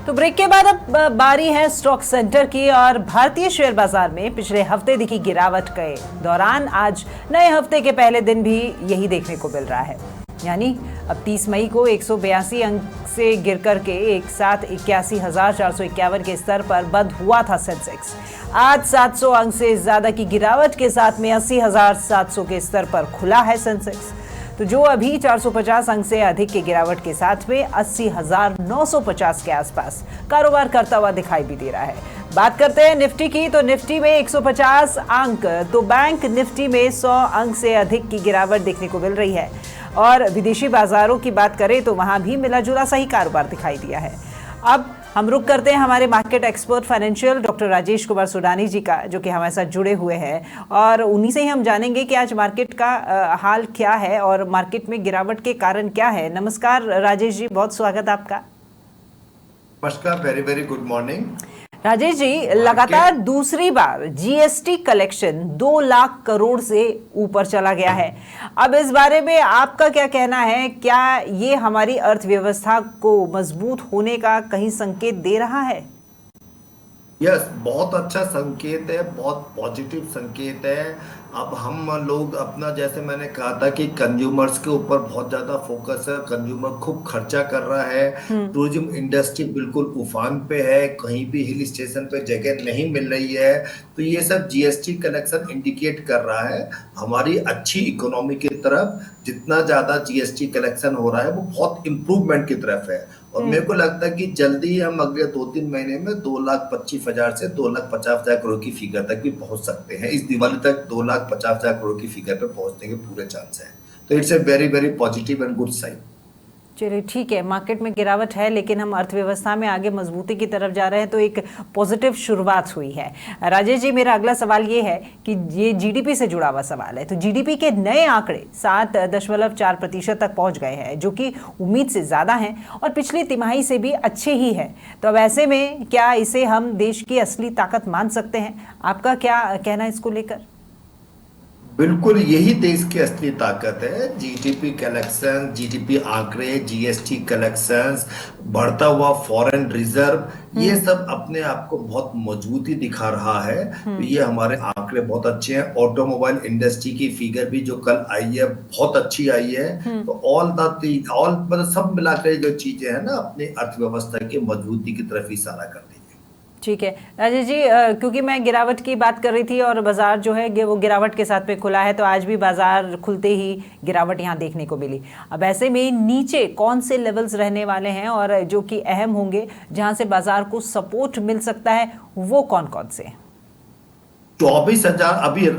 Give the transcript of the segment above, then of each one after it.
तो ब्रेक के बाद अब बारी है स्टॉक सेंटर की और भारतीय शेयर बाजार में पिछले हफ्ते दिखी गिरावट के दौरान आज नए हफ्ते के पहले दिन भी यही देखने को मिल रहा है। यानी अब 30 मई को 182 अंक से गिर करके एक साथ 81,451 के स्तर पर बंद हुआ था सेंसेक्स। आज 700 अंक से ज्यादा की गिरावट के साथ में 80,700 के स्तर पर खुला है सेंसेक्स। तो जो अभी 450 अंक से अधिक की गिरावट के साथ में 80,950 के आसपास कारोबार करता हुआ दिखाई भी दे रहा है। बात करते हैं निफ्टी की, तो निफ्टी में 150 अंक, तो बैंक निफ्टी में 100 अंक से अधिक की गिरावट देखने को मिल रही है। और विदेशी बाजारों की बात करें तो वहां भी मिला जुला सही कारोबार दिखाई दिया है। अब हम रुक करते हैं हमारे market expert financial doctor Rajesh Kumar Sudani ji का, जो कि हमारे साथ जुड़े हुए हैं, और उन्हीं से ही हम जानेंगे कि आज मार्केट का हाल क्या है और मार्केट में गिरावट के कारण क्या है। नमस्कार राजेश जी, बहुत स्वागत आपका। नमस्कार, very very good morning. Rajesh ji, लगातार दूसरी बार जीएसटी कलेक्शन 2 लाख करोड़ से ऊपर चला गया है। अब इस बारे में आपका क्या कहना है? क्या ये हमारी अर्थव्यवस्था को मजबूत होने का कहीं संकेत दे रहा है? यस, बहुत अच्छा संकेत है, बहुत पॉजिटिव संकेत है। अब हम लोग अपना, जैसे मैंने कहा था कि कंज्यूमर्स के ऊपर बहुत ज्यादा फोकस है, कंज्यूमर खूब खर्चा कर रहा है, टूरिज्म इंडस्ट्री बिल्कुल उफान पे है, कहीं भी हिल स्टेशन पे जगह नहीं मिल रही है। तो ये सब जीएसटी कलेक्शन इंडिकेट कर रहा है हमारी अच्छी इकोनॉमी की तरफ। जितना ज्यादा जीएसटी कलेक्शन हो रहा है वो बहुत इंप्रूवमेंट की तरफ है। और मेरे को लगता है कि जल्दी ही हम अगले 2-3 महीने में 2,25,000 से 2,50,000 करोड़ की फिगर तक भी पहुंच सकते हैं। इस दिवाली तक 2,50,000 करोड़ की फिगर पे पहुंचने के पूरे चांस है। तो it's a very very positive and good sign. चलिए ठीक है, मार्केट में गिरावट है लेकिन हम अर्थव्यवस्था में आगे मजबूती की तरफ जा रहे हैं, तो एक पॉजिटिव शुरुआत हुई है। राजेश जी, मेरा अगला सवाल ये है कि ये जीडीपी से जुड़ा हुआ सवाल है। तो जीडीपी के नए आंकड़े 7.4% तक पहुंच गए हैं, जो कि उम्मीद से ज़्यादा हैं और पिछली तिमाही से भी अच्छे ही है। तो अब ऐसे में क्या इसे हम देश की असली ताकत मान सकते हैं? आपका क्या कहना है इसको लेकर? बिल्कुल, यही देश की असली ताकत है। जीडीपी कलेक्शन, जीडीपी आंकड़े, जीएसटी कलेक्शंस, बढ़ता हुआ फॉरेन रिजर्व, ये सब अपने आप को बहुत मजबूती दिखा रहा है। तो ये हमारे आंकड़े बहुत अच्छे हैं। ऑटोमोबाइल इंडस्ट्री की फिगर भी जो कल आई है बहुत अच्छी आई है। तो ऑल मतलब सब मिलाकर जो चीजें हैं ना, अपनी अर्थव्यवस्था की मजबूती की तरफ इशारा करती है। ठीक है राजेश जी, क्योंकि मैं गिरावट की बात कर रही थी और बाजार जो है वो गिरावट के साथ में खुला है, तो आज भी बाजार खुलते ही गिरावट यहाँ देखने को मिली। अब ऐसे में नीचे कौन से लेवल्स रहने वाले हैं और जो कि अहम होंगे, जहाँ से बाजार को सपोर्ट मिल सकता है, वो कौन कौन से? 24,000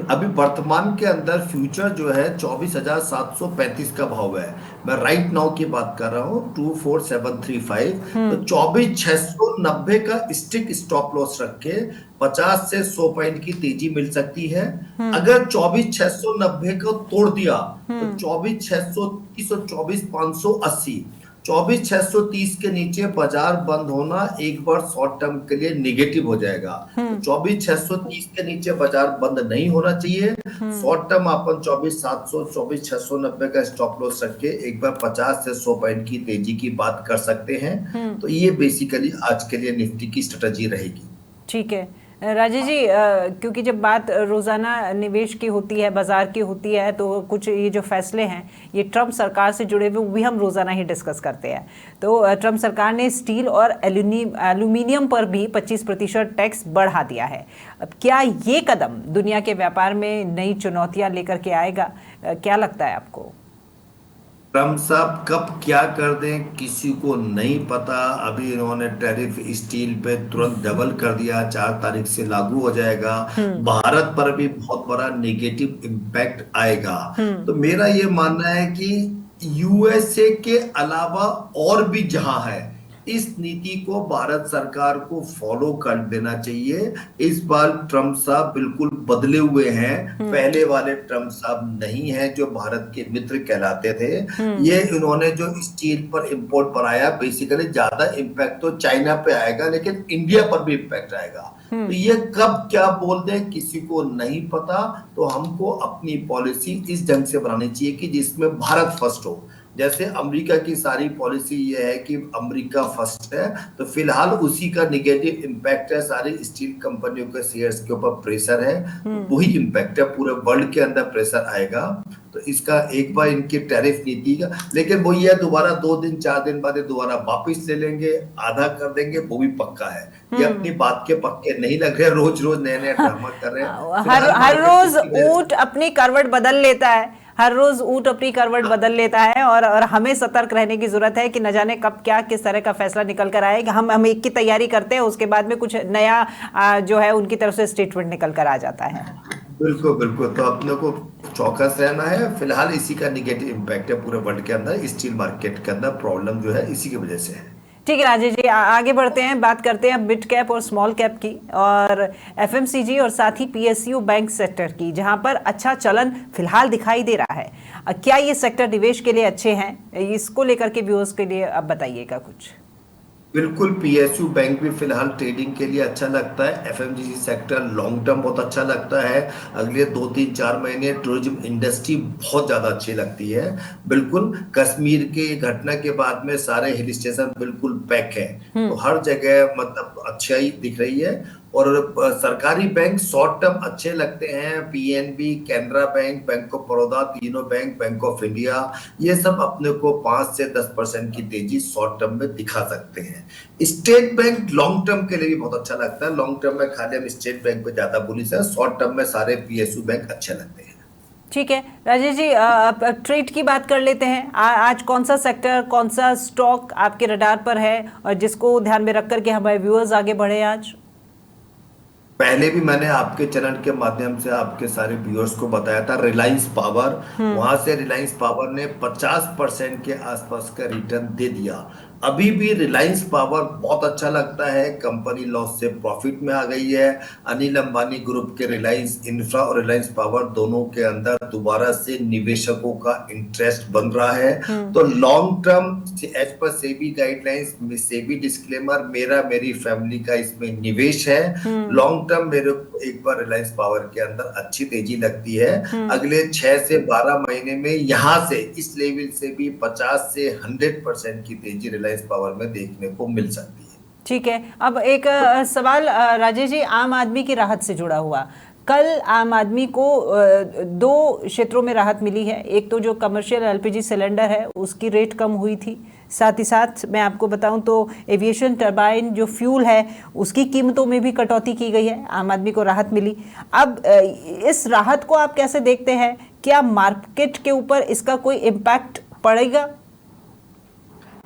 अभी वर्तमान के अंदर फ्यूचर जो है 24,735 का भाव है। मैं राइट नाउ की बात कर रहा हूँ, 24,735। तो 24,690 का स्टिक स्टॉप लॉस रख के 50 से 100 पॉइंट की तेजी मिल सकती है। अगर 24,690 को तोड़ दिया तो 24,630 और 24,580, 24,630 के नीचे बाजार बंद होना एक बार शॉर्ट टर्म के लिए नेगेटिव हो जाएगा। तो 24,630 के नीचे बाजार बंद नहीं होना चाहिए। शॉर्ट टर्म अपन 24,700, 24,690 का स्टॉप लॉस रख के एक बार 50 से 100 पॉइंट की तेजी की बात कर सकते हैं। तो ये बेसिकली आज के लिए निफ्टी की स्ट्रेटजी रहेगी। ठीक है राजेश जी, क्योंकि जब बात रोज़ाना निवेश की होती है, बाजार की होती है, तो कुछ ये जो फैसले हैं ये ट्रम्प सरकार से जुड़े हुए, वो भी हम रोज़ाना ही डिस्कस करते हैं। तो ट्रम्प सरकार ने स्टील और एल्यूमिनियम पर भी 25% टैक्स बढ़ा दिया है। अब क्या ये कदम दुनिया के व्यापार में नई चुनौतियाँ लेकर के आएगा? क्या लगता है आपको? ट्रम्प साहब कब क्या कर दें किसी को नहीं पता। अभी इन्होंने टैरिफ स्टील पे तुरंत डबल कर दिया, 4 तारीख से लागू हो जाएगा। भारत पर भी बहुत बड़ा नेगेटिव इम्पैक्ट आएगा। तो मेरा ये मानना है कि यूएसए के अलावा और भी जहां है, इस नीति को भारत सरकार को फॉलो कर देना चाहिए। इस बार ट्रम्प साहब बिल्कुल बदले हुए हैं, पहले वाले ट्रम्प साहब नहीं है जो भारत के मित्र कहलाते थे। ये इन्होंने जो स्टील पर इंपोर्ट बढ़ाया, बेसिकली ज्यादा इम्पैक्ट तो चाइना पे आएगा लेकिन इंडिया पर भी इम्पैक्ट आएगा। तो ये कब क्या बोल दे किसी को नहीं पता। तो हमको अपनी पॉलिसी इस ढंग से बनानी चाहिए कि जिसमें भारत फर्स्ट हो। जैसे अमेरिका की सारी पॉलिसी ये है कि अमेरिका फर्स्ट है, तो फिलहाल उसी का निगेटिव इम्पैक्ट है, सारी स्टील कंपनियों के शेयर्स के ऊपर प्रेशर है, तो वही इम्पैक्ट है, पूरे वर्ल्ड के अंदर प्रेशर आएगा। तो इसका एक बार इनकी टैरिफ नीति का, लेकिन वो ये दोबारा 2 दिन 4 दिन बाद दोबारा वापिस ले लेंगे, आधा कर देंगे, वो भी पक्का है। ये अपनी बात के पक्के नहीं लग रहे, रोज रोज नए नए ड्रामा कर रहे हैं। हर रोज ऊंट अपनी करवट बदल लेता है, हर रोज ऊंट अपनी करवट बदल लेता है, और हमें सतर्क रहने की जरूरत है कि न जाने कब क्या किस तरह का फैसला निकल कर आए। हम एक की तैयारी करते हैं, उसके बाद में कुछ नया जो है उनकी तरफ से स्टेटमेंट निकल कर आ जाता है। बिल्कुल बिल्कुल, तो अपने को चौकस रहना है। फिलहाल इसी का निगेटिव इम्पैक्ट है पूरे वर्ल्ड के अंदर, स्टील मार्केट के अंदर प्रॉब्लम जो है इसी की वजह से है। ठीक है राजेश जी, आगे बढ़ते हैं, बात करते हैं मिड कैप और स्मॉल कैप की, और एफएमसीजी और साथ ही पीएसयू बैंक सेक्टर की, जहां पर अच्छा चलन फिलहाल दिखाई दे रहा है। क्या ये सेक्टर निवेश के लिए अच्छे हैं? इसको लेकर के व्यूअर्स के लिए अब बताइएगा कुछ। बिल्कुल, पीएसयू बैंक भी फिलहाल ट्रेडिंग के लिए अच्छा लगता है। एफएमजीसी सेक्टर लॉन्ग टर्म बहुत अच्छा लगता है। अगले 2-3-4 महीने टूरिज्म इंडस्ट्री बहुत ज्यादा अच्छी लगती है। बिल्कुल, कश्मीर की घटना के बाद में सारे हिल स्टेशन बिल्कुल पैक है, तो हर जगह मतलब अच्छा ही दिख रही है। और सरकारी बैंक शॉर्ट टर्म अच्छे लगते हैं, PNB, Canara bank, bank of Baroda, तीनों बैंक, बैंक ऑफ इंडिया, ये सब अपने को 5 से 10% की तेजी शॉर्ट टर्म में दिखा सकते हैं। स्टेट बैंक लॉन्ग टर्म के लिए भी बहुत अच्छा लगता है। लॉन्ग टर्म में खाली हम स्टेट बैंक पे ज्यादा बुलिश है, शॉर्ट टर्म में सारे पीएसयू बैंक अच्छे लगते हैं। ठीक है राजेश जी, ट्रेड की बात कर लेते हैं। आज कौन सा सेक्टर, कौन सा स्टॉक आपके रडार पर है, और जिसको ध्यान में रख करके हमारे व्यूअर्स आगे बढ़े आज? पहले भी मैंने आपके चैनल के माध्यम से आपके सारे व्यूअर्स को बताया था, रिलायंस पावर, वहां से रिलायंस पावर ने 50% के आसपास का रिटर्न दे दिया। अभी भी रिलायंस पावर बहुत अच्छा लगता है, कंपनी लॉस से प्रॉफिट में आ गई है। अनिल अंबानी ग्रुप के रिलायंस इंफ्रा और रिलायंस पावर दोनों के अंदर दोबारा से निवेशकों का इंटरेस्ट बन रहा है। तो लॉन्ग टर्म एज पर सेबी गाइडलाइंस, सेबी डिस्क्लेमर, मेरी फैमिली का इसमें निवेश है। लॉन्ग टर्म मेरे को एक बार रिलायंस पावर के अंदर अच्छी तेजी लगती है। अगले 6 से 12 महीने में यहां से इस लेवल से भी 50 से 100% की तेजी रिलायंस पावर में देखने को मिल सकती है। ठीक है, अब एक सवाल राजेश जी, आम आदमी की राहत से जुड़ा हुआ। कल आम आदमी को 2 क्षेत्रों में राहत मिली है। एक तो जो कमर्शियल एलपीजी सिलेंडर है उसकी रेट कम हुई थी, साथ ही साथ मैं आपको बताऊं तो एविएशन टरबाइन जो फ्यूल है उसकी कीमतों में भी कटौती की गई है, आम आदमी को राहत मिली। अब इस राहत को आप कैसे देखते हैं? क्या मार्केट के ऊपर इसका कोई इम्पैक्ट पड़ेगा?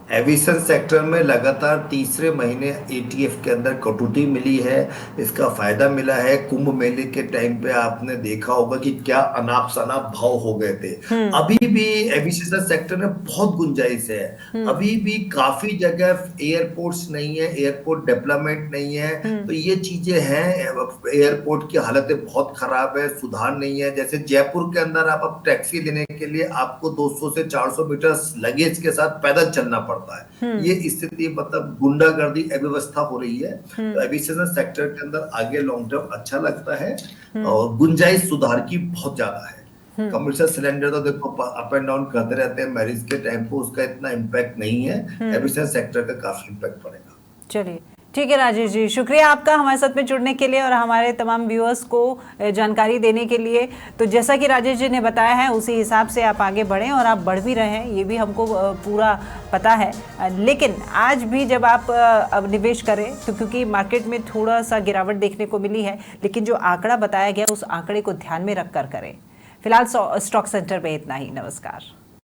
एविएशन सेक्टर में लगातार तीसरे महीने एटीएफ के अंदर कटौती मिली है, इसका फायदा मिला है। कुंभ मेले के टाइम पे आपने देखा होगा कि क्या अनाप शनाप भाव हो गए थे। अभी भी एविएशन सेक्टर में बहुत गुंजाइश है, अभी भी काफी जगह एयरपोर्ट्स नहीं है, एयरपोर्ट डेवलपमेंट नहीं है, तो ये चीजें हैं। एयरपोर्ट की हालतें बहुत खराब है, सुधार नहीं है। जैसे जयपुर के अंदर आप अब टैक्सी लेने के लिए आपको 200 से 400 मीटर लगेज के साथ पैदल चलना पड़ता है। ये स्थिति मतलब गुंडागर्दी अव्यवस्था हो रही है। तो एविएशन सेक्टर के अंदर आगे लॉन्ग टर्म अच्छा लगता है, और गुंजाइश सुधार की बहुत ज्यादा है। कमर्शियल सिलेंडर तो देखो अप एंड डाउन करते रहते हैं, मैरिज के टाइम पे उसका इतना इम्पैक्ट नहीं है, एविएशन सेक्टर का काफी इम्पैक्ट पड़ेगा। चलिए ठीक है राजेश जी, शुक्रिया आपका हमारे साथ में जुड़ने के लिए और हमारे तमाम व्यूअर्स को जानकारी देने के लिए। तो जैसा कि राजेश जी ने बताया है उसी हिसाब से आप आगे बढ़ें, और आप बढ़ भी रहे हैं, ये भी हमको पूरा पता है। लेकिन आज भी जब आप अब निवेश करें तो क्योंकि मार्केट में थोड़ा सा गिरावट देखने को मिली है, लेकिन जो आंकड़ा बताया गया उस आंकड़े को ध्यान में रख कर करें। फिलहाल स्टॉक सेंटर पे इतना ही। नमस्कार।